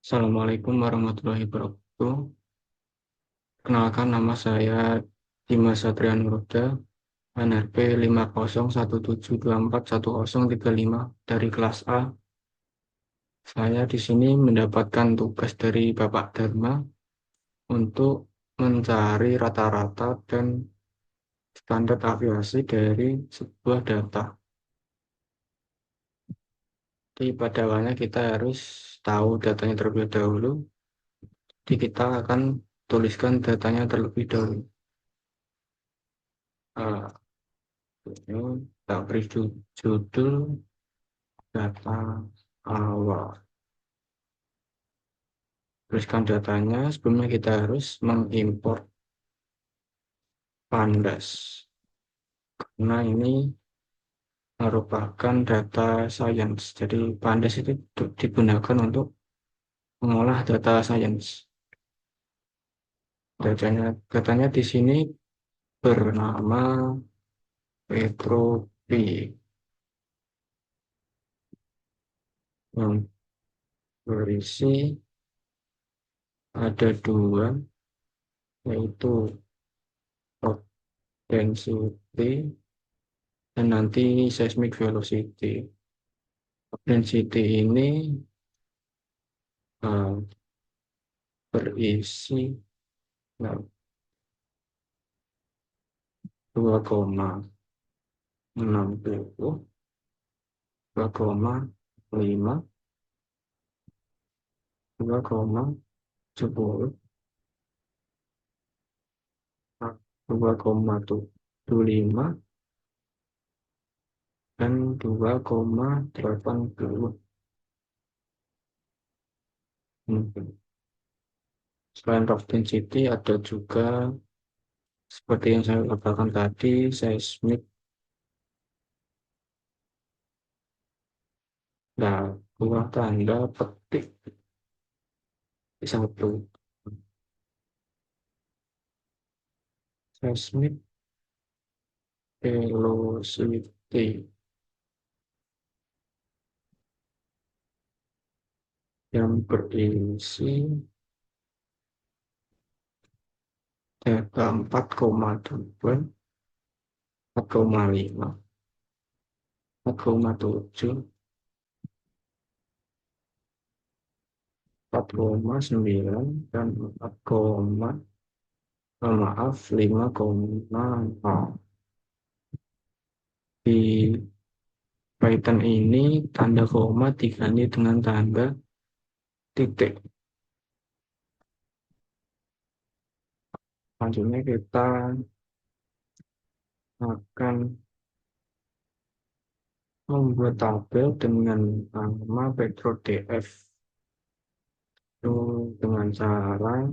Assalamualaikum warahmatullahi wabarakatuh. Kenalkan, nama saya Dimas Satria Nuruda, NRP 50172410035 dari kelas A. Saya di sini mendapatkan tugas dari Bapak Dharma untuk mencari rata-rata dan standar aviasi dari sebuah data. Pada awalnya kita harus tahu datanya terlebih dahulu. Jadi kita akan tuliskan datanya terlebih dahulu. Ah, Ini tak beri judul data awal. Tuliskan datanya. Sebelumnya kita harus mengimport pandas. Nah, ini merupakan data science. Jadi pandas itu digunakan untuk mengolah data science. Datanya di sini bernama Petropi yang berisi ada dua, yaitu hot density dan nanti seismic velocity. Density ini uh, berisi 2,60, 2,5, 2,10, 2,75, dan 2,80. Selain rough density ada juga seperti yang saya katakan tadi, seismik. Nah, buah tanda petik satu. Seismik velocity yang berisi data 4,2, 4,5, 4,7, 4,9, dan 5,0. Di Python ini tanda koma diganti dengan tanda titik. Selanjutnya kita akan membuat tabel dengan nama PetroDF. Itu dengan cara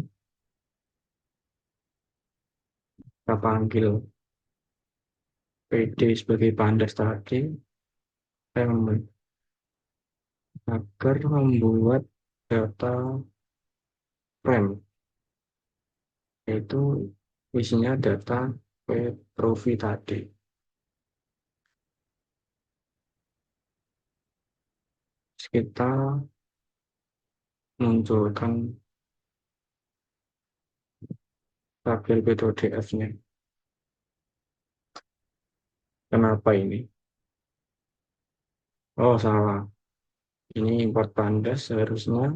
kita panggil PD sebagai pandas tadi, element, agar membuat data frame, yaitu isinya data Petrovi tadi. Kita munculkan tabel PetroDF-nya. Kenapa ini? Oh, salah. Ini import pandas, seharusnya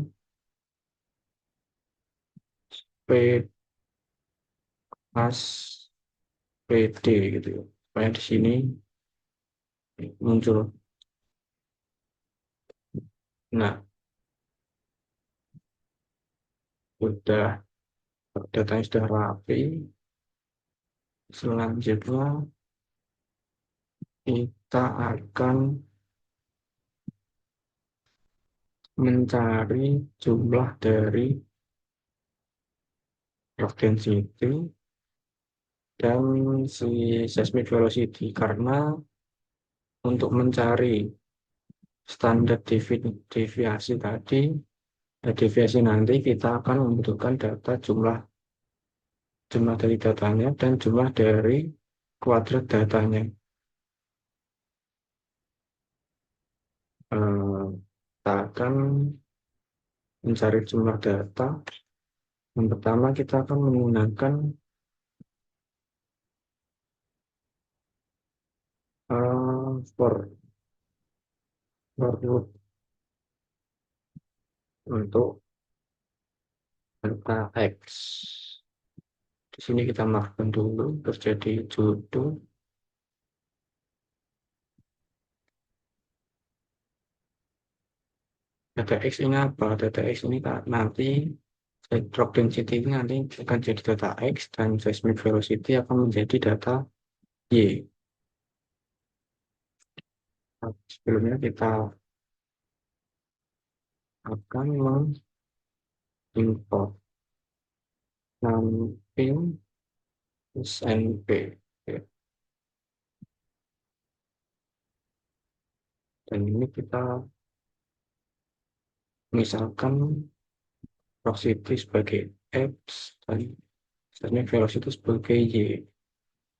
P plus PD gitu ya. Supaya di sini muncul. Nah, udah datanya sudah rapi. Selanjutnya kita akan mencari jumlah dari rock density dan si seismic velocity, karena untuk mencari standar deviasi tadi, deviasi nanti kita akan membutuhkan data jumlah dari datanya dan jumlah dari kuadrat datanya. Kita akan mencari jumlah data. Yang pertama kita akan menggunakan for loop untuk data X. Di sini kita markkan dulu terjadi judul. Data X ini apa? Data X ini nanti drop density ini nanti akan jadi data X dan seismic velocity akan menjadi data Y. Nah, sebelumnya kita akan mengimport samping SNP. Dan ini kita misalkan velocity sebagai X dan seismic velocity sebagai Y.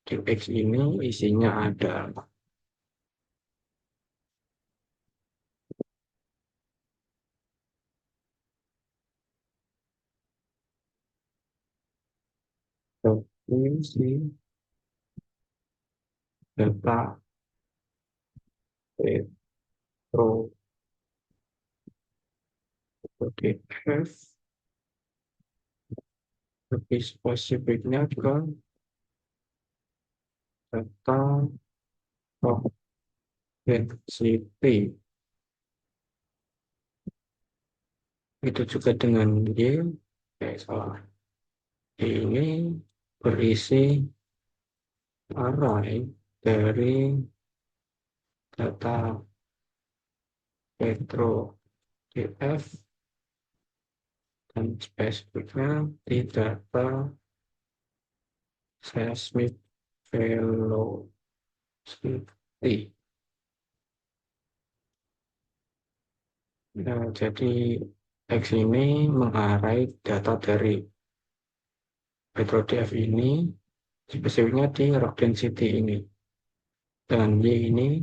Di X ini isinya ada provinsi, data petro, PDF, lebih spesifiknya ke data density. Itu juga dengan Y, salah. Ini berisi array dari data petro DF dan spesifiknya di data seismic velocity. Nah, jadi X ini mengarai data dari PetroDF ini, spesifiknya di rock density ini. Dan Y ini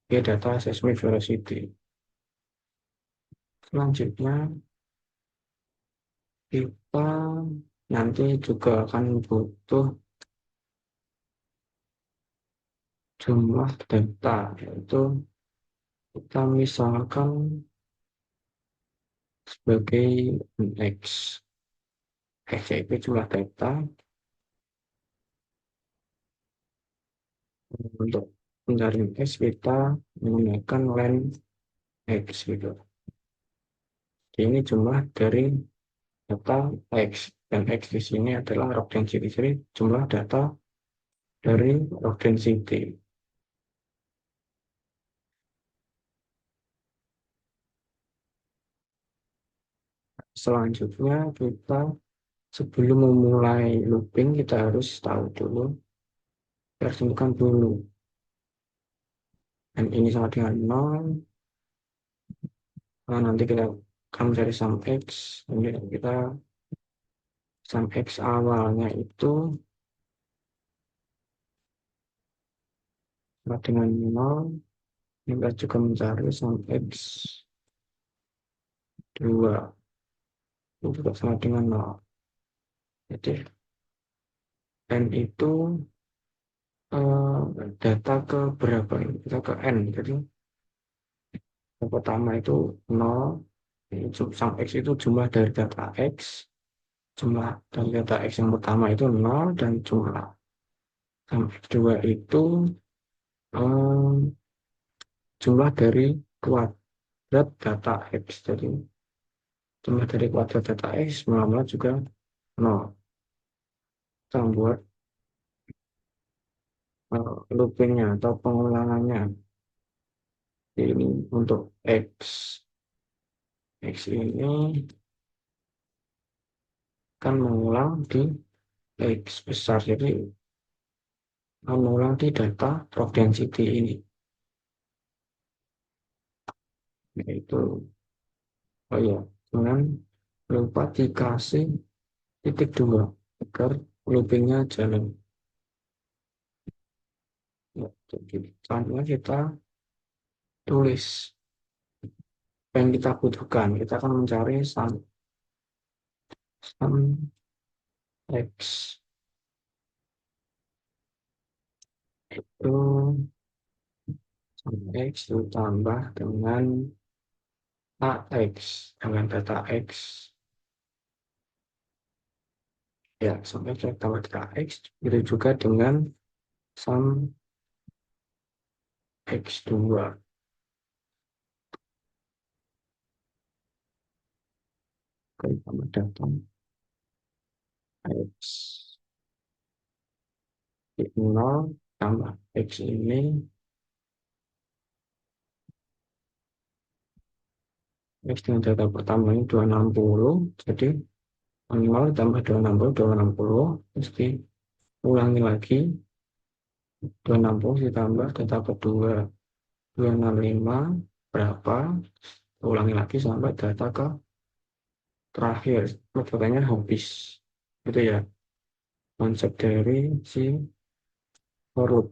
dia data seismic velocity. Selanjutnya, kita nanti juga akan butuh jumlah data, yaitu kita misalkan sebagai X. X yaitu jumlah data. Untuk mencari X kita menggunakan len X gitu. Ini jumlah dari data X dan X di sini adalah rock density. Jadi jumlah data dari rock density. Selanjutnya kita sebelum memulai looping kita harus tahu dulu, kita harus tentukan dulu n ini sama dengan 0. Nah, nanti kita akan mencari sum X. Ini kita sum X awalnya itu sama dengan 0. Kita juga mencari sum X 2 itu juga sama dengan 0. Jadi n itu data ke berapa ini? Kita ke n. Jadi yang pertama itu 0. Sum X itu jumlah dari data X. Jumlah dari data X yang pertama itu 0 dan jumlah sum X2 itu jumlah dari kuadrat data X. Jadi jumlah dari kuadrat data X mula-mula juga 0. Kita membuat loopingnya atau pengulangannya. Ini untuk X. X ini kan mengulang di X besar. Jadi mengulang di data rock density ini. Yaitu, oh ya, dengan lupa dikasih titik 2 agar loopingnya jalan. Ya, jadi selanjutnya kita tulis yang kita butuhkan. Kita akan mencari sum X itu sum X ditambah dengan AX dengan data X. Ya, sum X ditambah data X itu juga dengan sum X2. Oke, tambah data X 0 tambah X ini X dengan data pertama ini 260, jadi 0 tambah 260, 260, terus diulangi lagi, 260 ditambah data kedua, 265, berapa, ulangi lagi sampai data ke terakhir, datanya habis. Itu ya, konsep dari si for loop.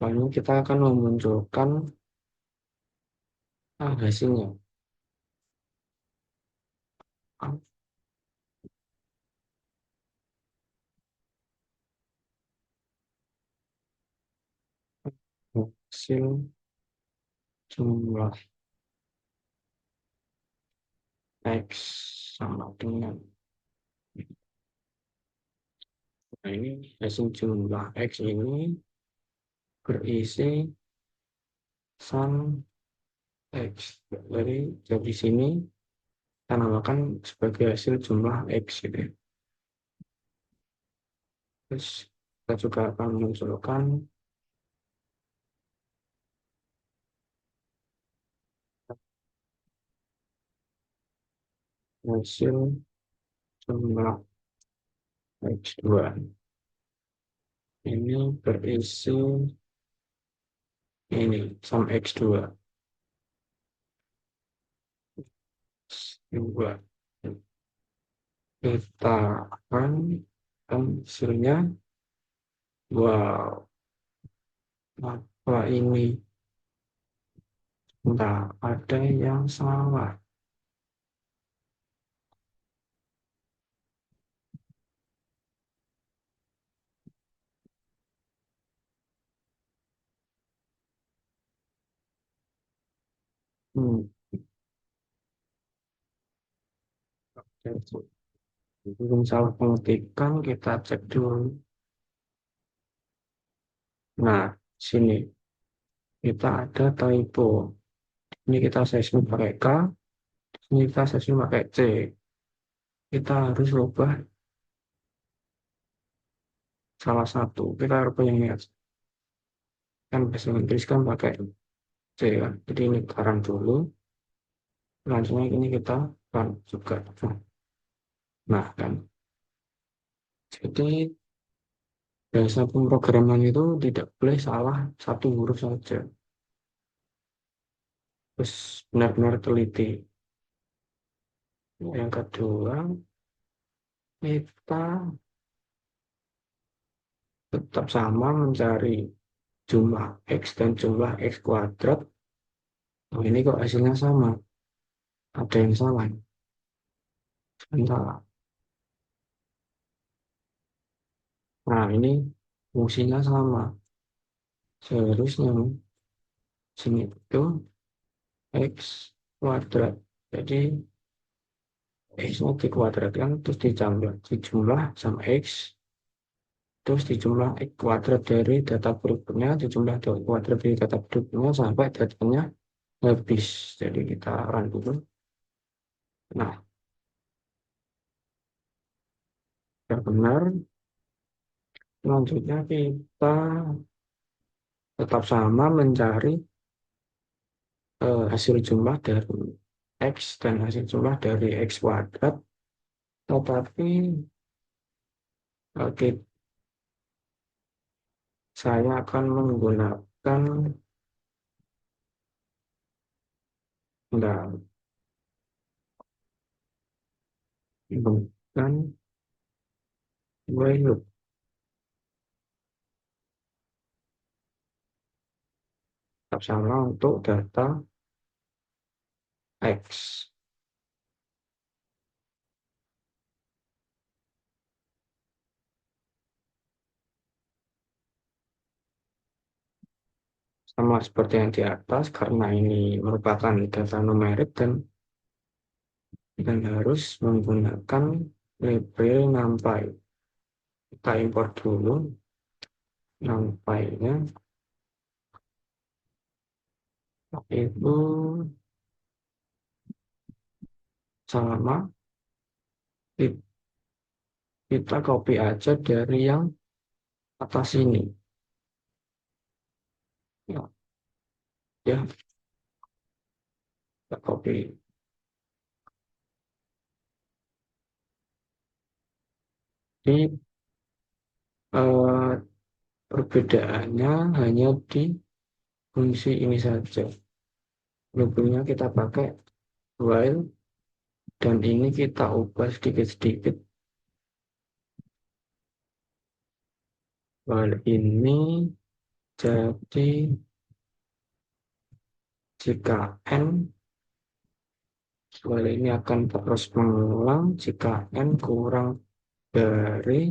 Lalu kita akan memunculkan hasilnya. Hasil jumlah X sama dengan, nah ini hasil jumlah X ini berisi sum X. Jadi sini kita namakan sebagai hasil jumlah X gitu ya. Terus kita juga akan menunjukkan hasil jumlah X2. Ini berisi ini sum X2. 2. Kita akan hasilnya, wow, apa ini? Tidak ada yang salah. Hmm. Belum salah pengetikan, kita cek dulu. Nah, sini kita ada typo. Ini kita size pakai K, ini kita size pakai C. Kita harus rubah salah satu. Kita rubah yang ini aja. Kan bahasa Inggris kan pakai C kan. Jadi ini karang dulu. Langsungnya ini kita run juga. Nah kan. Jadi bahasa pemrograman itu tidak boleh salah satu huruf saja. Terus benar-benar teliti. Yang kedua, kita tetap sama mencari jumlah X dan jumlah X kuadrat. Oh, ini kok hasilnya sama. Ada yang salah. Salah. Nah, ini fungsinya sama. Seharusnya sini itu X kuadrat. Jadi, X-nya dikuadratkan, terus dijumlah sama X, terus dijumlah X kuadrat dari data berikutnya, dijumlah kuadrat dari data berikutnya, sampai datanya habis. Jadi, kita run dulu. Nah, sudah benar. Selanjutnya kita tetap sama mencari hasil jumlah dari X dan hasil jumlah dari X kuadrat, tetapi oke, saya akan menggunakan, enggak, bukan while loop. Tetap sama untuk data X. Sama seperti yang di atas, karena ini merupakan data numerik dan harus menggunakan label NumPy. Kita import dulu NumPy-nya, itu sama, kita copy aja dari yang atas ini. Ya, ya, kita copy. Ini eh, perbedaannya hanya di fungsi ini saja. Labelnya kita pakai while, dan ini kita ubah sedikit-sedikit. While ini jadi jika N, while ini akan terus mengulang jika N kurang dari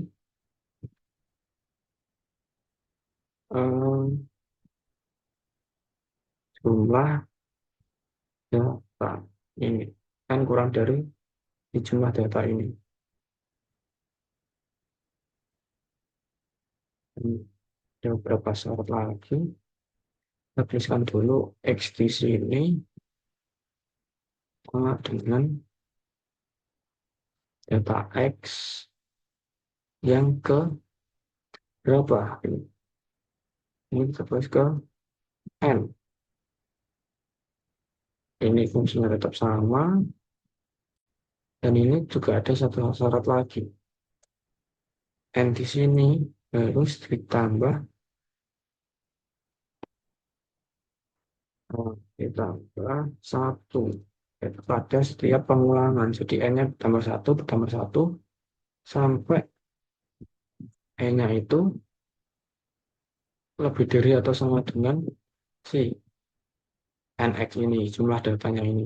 jumlah data ini. N kurang dari jumlah data ini. Dan ada beberapa syarat lagi. Kita tuliskan dulu X di sini sama dengan data X yang ke berapa? Ini kita tulis ke N. Ini fungsinya tetap sama. Dan ini juga ada satu syarat lagi. N di sini harus ditambah satu pada setiap pengulangan. Jadi N-nya tambah satu sampai N-nya itu lebih dari atau sama dengan si NX ini, jumlah datanya ini.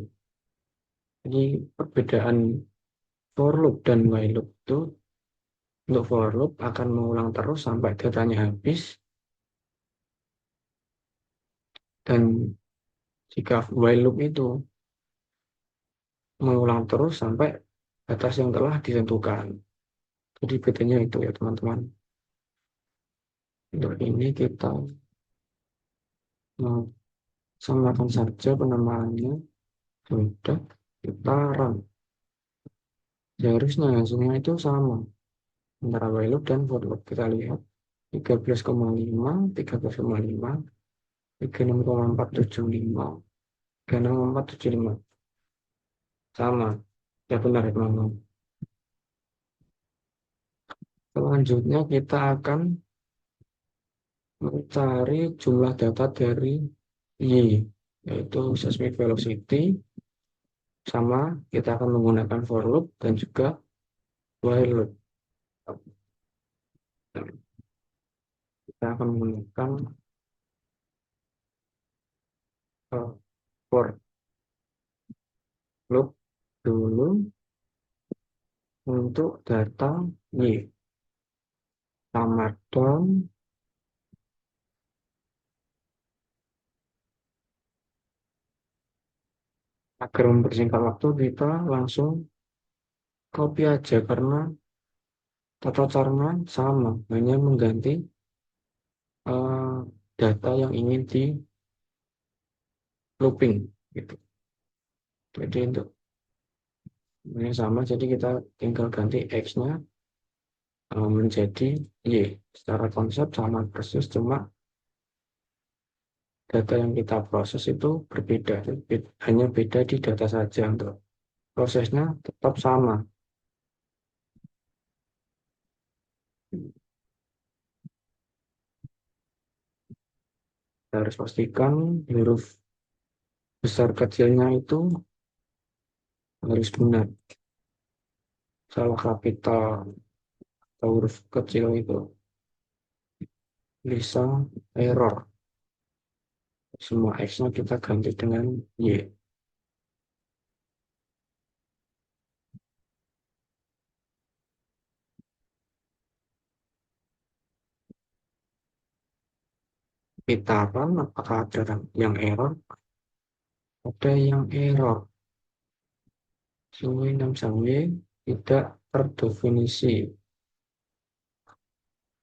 Jadi perbedaan for loop dan while loop itu, untuk for loop akan mengulang terus sampai datanya habis, dan jika while loop itu mengulang terus sampai batas yang telah ditentukan. Jadi bedanya itu ya teman-teman. Untuk ini kita samakan saja penamaannya. Sudah, kita run. Ya, harusnya hasilnya itu sama antara while loop dan for loop. Kita lihat 13,5, 13,5, 36,475, 36,475. Sama. Ya benar ya teman-teman. Selanjutnya kita akan mencari jumlah data dari Y, yaitu seismic velocity. Sama, kita akan menggunakan for loop dan juga while loop. Kita akan menggunakan for loop dulu untuk data Y. Tamat dong. Agar mempersingkat waktu, kita langsung copy aja karena tata caranya sama, hanya mengganti eh, data yang ingin di looping gitu. Jadi untuk ini sama, jadi kita tinggal ganti X-nya menjadi Y. Secara konsep sama persis, cuma data yang kita proses itu berbeda, hanya beda di data saja. Untuk prosesnya tetap sama. Kita harus pastikan huruf besar kecilnya itu harus benar. Salah kapital atau huruf kecil itu bisa error. Semua X-nya kita ganti dengan Y. kita run, apakah ada yang error? Ada yang error. Sini 6 tidak terdefinisi.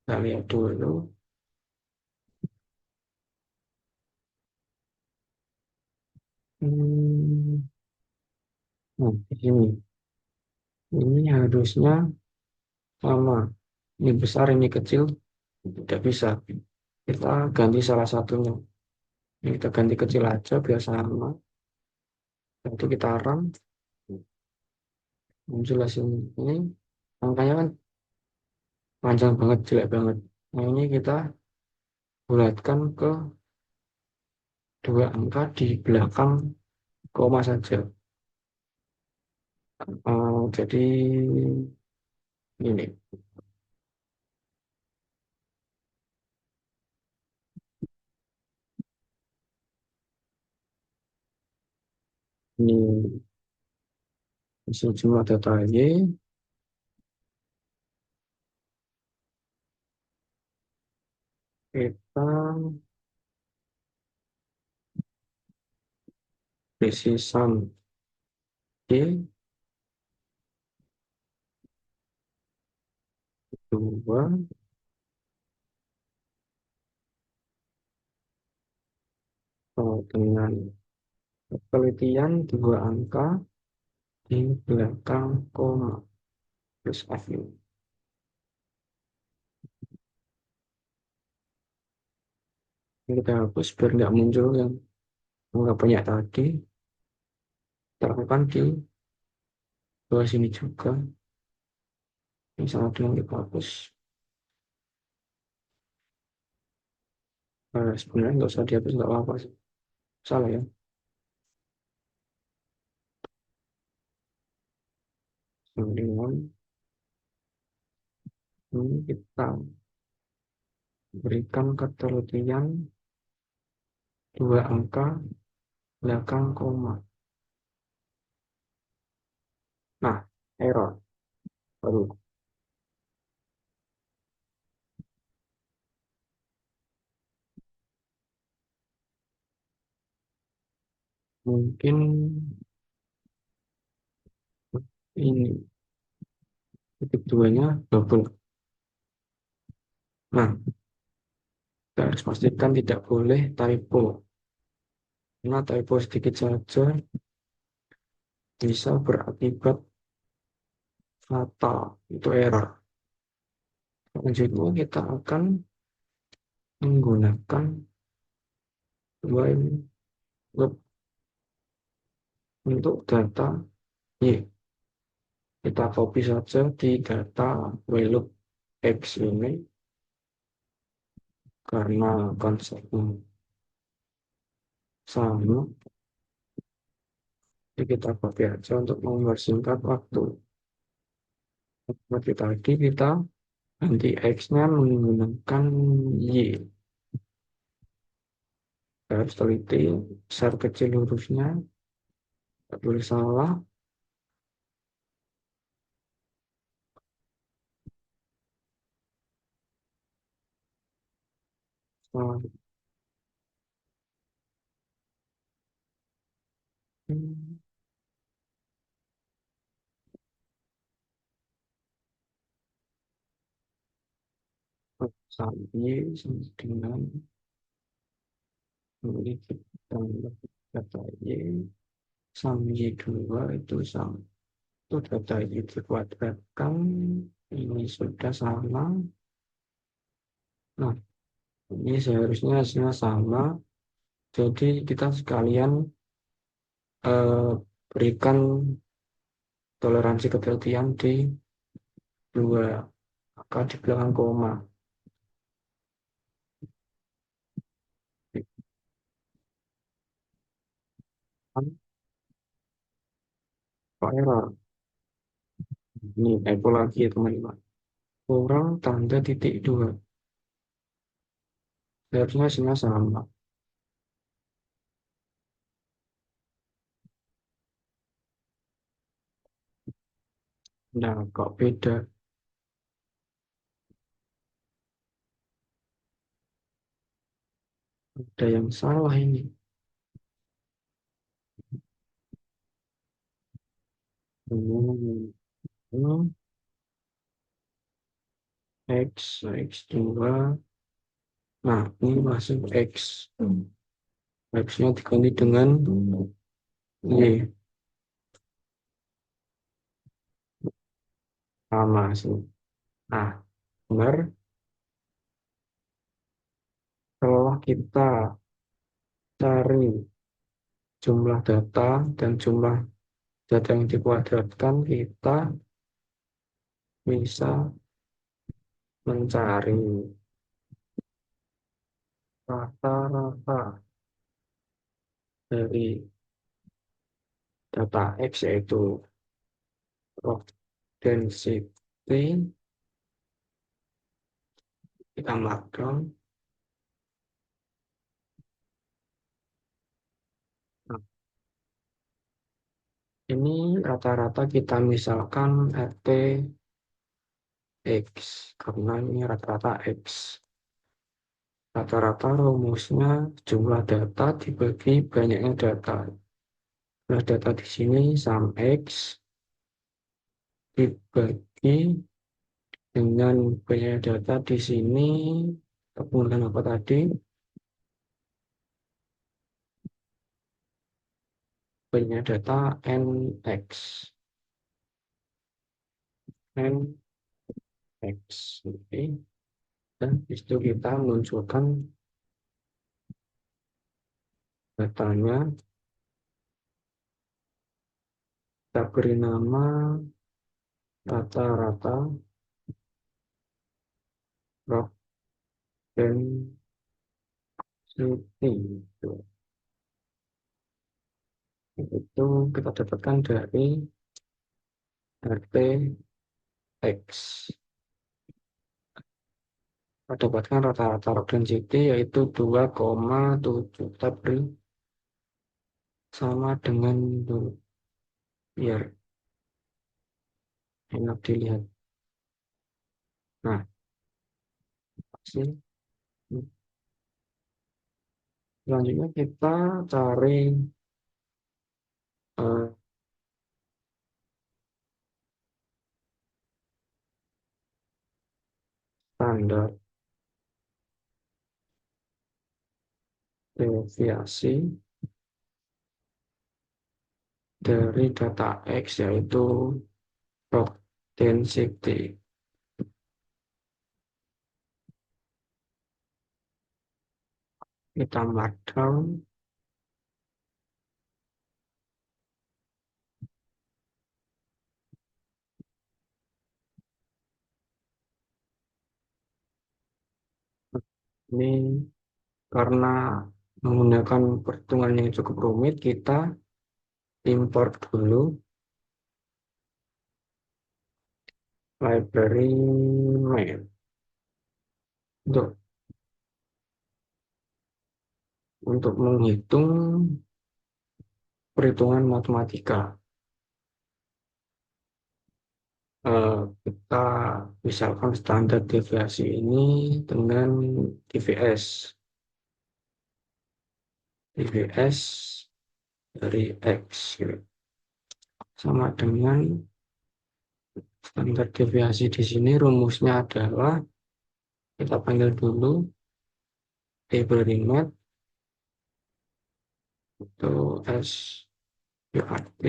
Kita lihat dulu. Hmm, nah, di sini. Ini harusnya sama. Ini besar, ini kecil. Tidak bisa. Kita ganti salah satunya. Ini kita ganti kecil aja biar sama. Nanti kita run. Jelasin ini. Angkanya kan panjang banget, jelek banget. Nah, ini kita bulatkan ke dua angka di belakang koma saja. Jadi ini, ini sejumlah data Y, kita precision Y, dua, dengan penelitian dua angka di belakang koma plus F ini. Ini kita hapus biar nggak muncul yang nggak banyak tadi. Kita lakukan di bawah sini juga. Ini sama dengan kita hapus. Sebenarnya nggak usah dihapus, nggak apa-apa sih. Salah ya. Dengan ini kita berikan ketelitian dua angka belakang koma. Nah, error baru mungkin ini titik duanya double. Nah, kita harus pastikan tidak boleh typo. Karena typo sedikit saja bisa berakibat fatal, itu error. Selanjutnya kita akan menggunakan while loop untuk data Y. Kita copy saja di data while loop X ini karena konsepnya sama. Jadi kita pakai aja untuk mempersingkat waktu. Seperti tadi kita ganti X-nya menggunakan Y. Kita harus teliti besar kecil hurufnya. Tidak boleh salah. Salah. Salah Y sama dengan memiliki tambah data Y. Sama Y2 itu sama. Itu data Y dikuadratkan. Ini sudah sama. Nah, ini seharusnya hasilnya sama. Jadi kita sekalian eh, berikan toleransi ketelitian di dua angka di belakang koma. Kan kok error? Ini typo lagi ya teman-teman. Kurang tanda titik dua. Seharusnya hasilnya sama. Nah, kok beda? Ada yang salah ini. Hmm, hmm, X2. Nah, ini masuk X. X-nya diganti dengan Y. Sama sih. Nah, benar. Setelah kita cari jumlah data dan jumlah data yang dikuadratkan, kita bisa mencari rata-rata dari data X, yaitu log density. Kita markdown. Nah, ini rata-rata kita misalkan RT X, karena ini rata-rata X. Rata-rata rumusnya jumlah data dibagi banyaknya data. Jumlah data di sini sum X dibagi dengan banyak data di sini, menggunakan apa tadi? Banyak data NX. NX. Oke. Dan di situ kita munculkan datanya. Kita beri nama rata-rata log density. Itu kita dapatkan dari RTX. Kita dapatkan rata-rata log density yaitu 2,7, kita beri sama dengan dulu, biar enak dilihat. Nah, sih. Selanjutnya kita cari eh, standar deviasi dari data X, yaitu log density. Kita markdown. Ini karena menggunakan perhitungan yang cukup rumit, kita import dulu library math untuk menghitung perhitungan matematika. Kita misalkan standar deviasi ini dengan DVS. DVS dari X gitu. Sama dengan standar deviasi di sini, rumusnya adalah kita panggil dulu library math itu SURT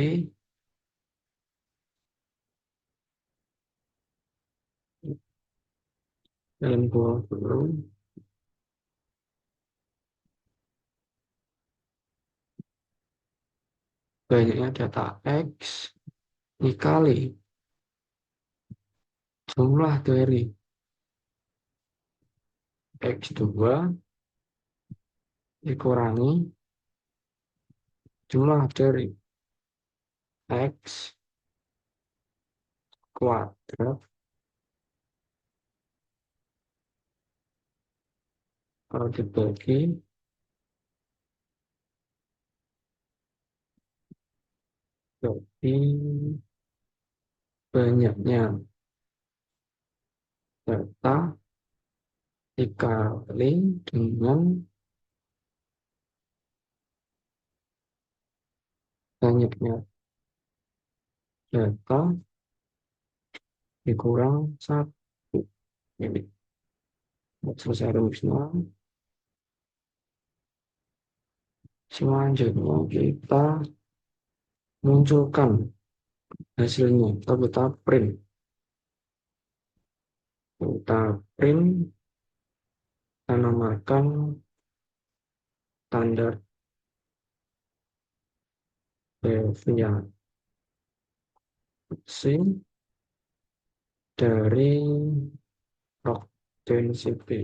dalam kurung dulu banyaknya data X dikali jumlah dari X2 dikurangi jumlah dari X kuadrat kalau dibagi bagi banyaknya data dikali dengan banyaknya data dikurang satu. Ini selesai rumusnya. Selanjutnya kita munculkan hasilnya. Kita print. Kita print, kita namakan standar deviasi dari log density.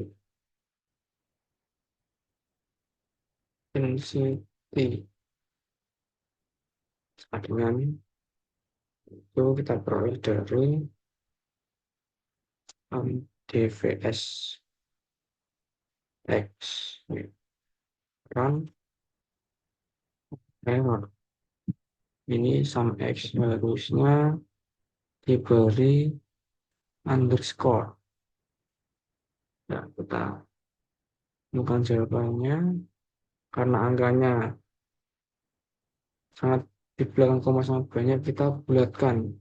Density dengan itu kita peroleh dari dvs x run error. Ini sum x harusnya diberi underscore. Nah, kita bukan jawabannya karena angkanya sangat di belakang koma sangat banyak, kita bulatkan.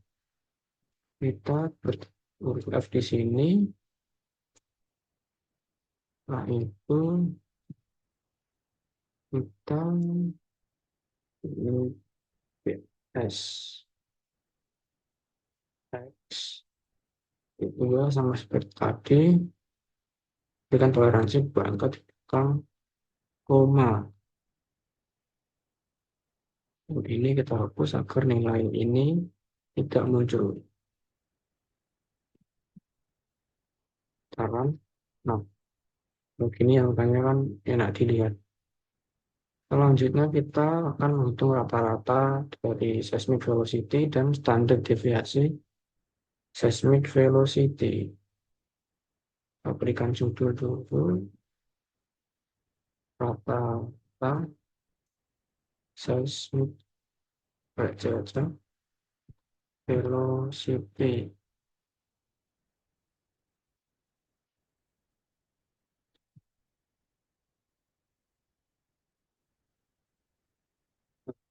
Kita huruf F di sini. Nah, itu kita S X itu ya sama seperti tadi, berikan toleransi berangkat di belakang koma. Ini kita hapus agar nilai ini tidak muncul. Taran. Nah, begini yang tanya kan enak dilihat. Selanjutnya kita akan menghitung rata-rata dari seismic velocity dan standar deviasi seismic velocity. Kita berikan judul dulu, rata-rata seismic velocity.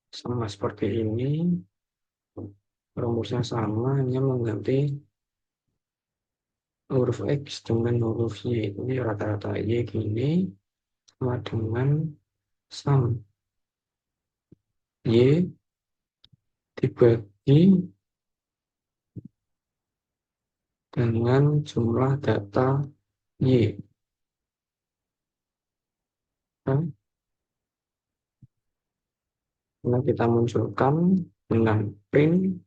Sama seperti ini, rumusnya sama, hanya mengganti huruf X dengan huruf Y. Ini rata-rata Y gini, sama dengan sum Y dibagi dengan jumlah data Y. Nah, kita munculkan dengan print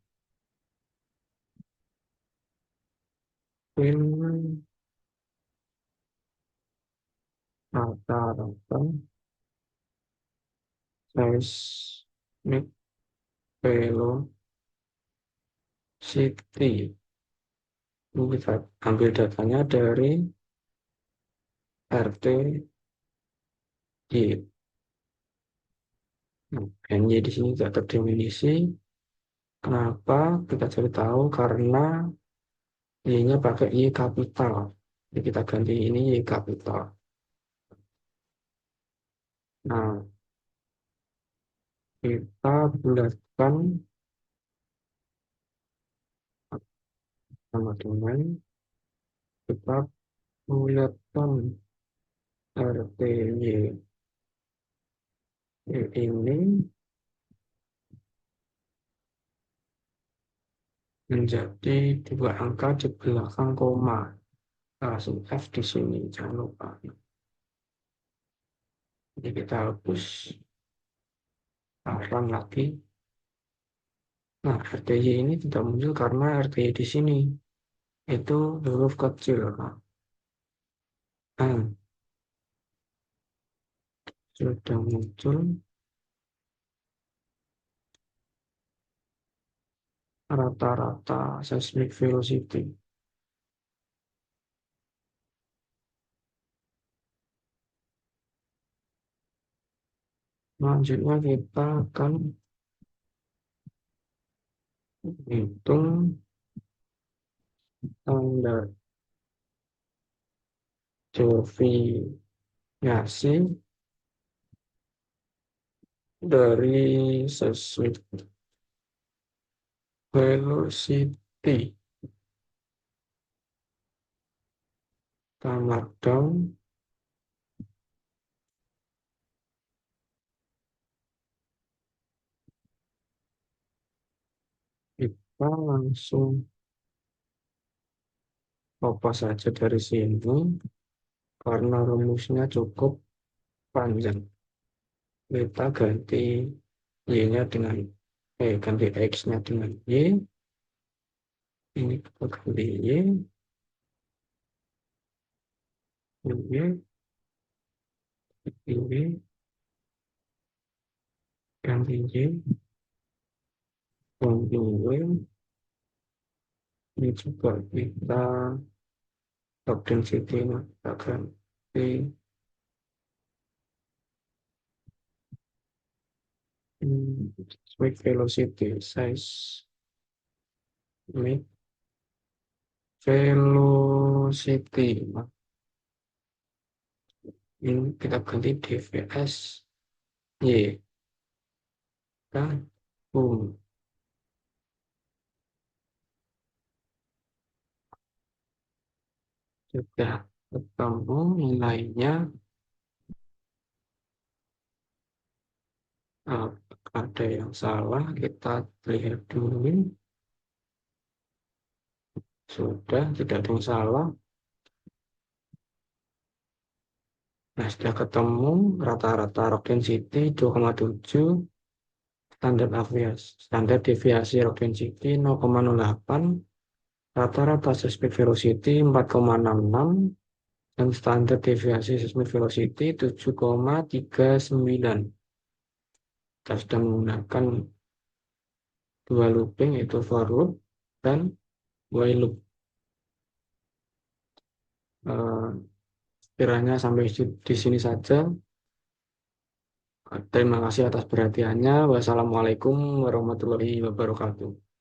rata-rata seismic velocity. Ini kita ambil datanya dari RT Y. Nah, Y di sini tidak terdefinisi. Kenapa? Kita cari tahu karena Y-nya pakai Y kapital. Jadi kita ganti ini Y kapital. Nah, kita bulatkan sama dengan kita bulatkan RTY ini menjadi dua angka di belakang koma. Langsung F di sini, jangan lupa. Jadi kita hapus, run lagi. Nah, RTY ini tidak muncul karena RTY di sini itu huruf kecil. Nah, sudah muncul rata-rata seismic velocity. Selanjutnya kita akan hitung standar deviasi dari sesuatu velocity tambah down, kita langsung lepas saja dari sini karena rumusnya cukup panjang. Kita ganti y-nya dengan ganti x-nya dengan y. Ini kita ganti y, y, ganti y, ganti y. Ini juga kita log density-nya kita ganti seismic velocity, seismic velocity. Nah, ini kita ganti dvs y kan, sudah ketemu nilainya. Nah, ada yang salah, kita lihat dulu. Sudah, tidak ada yang salah. Nah, sudah ketemu rata-rata rock density 2,7, standar deviasi rock density 0,08, rata-rata seismic velocity 4,66, dan standar deviasi seismic velocity 7,39. Kita sudah menggunakan dua looping, yaitu for loop dan while loop. Eh, Kiranya sampai di sini saja. Terima kasih atas perhatiannya. Wassalamualaikum warahmatullahi wabarakatuh.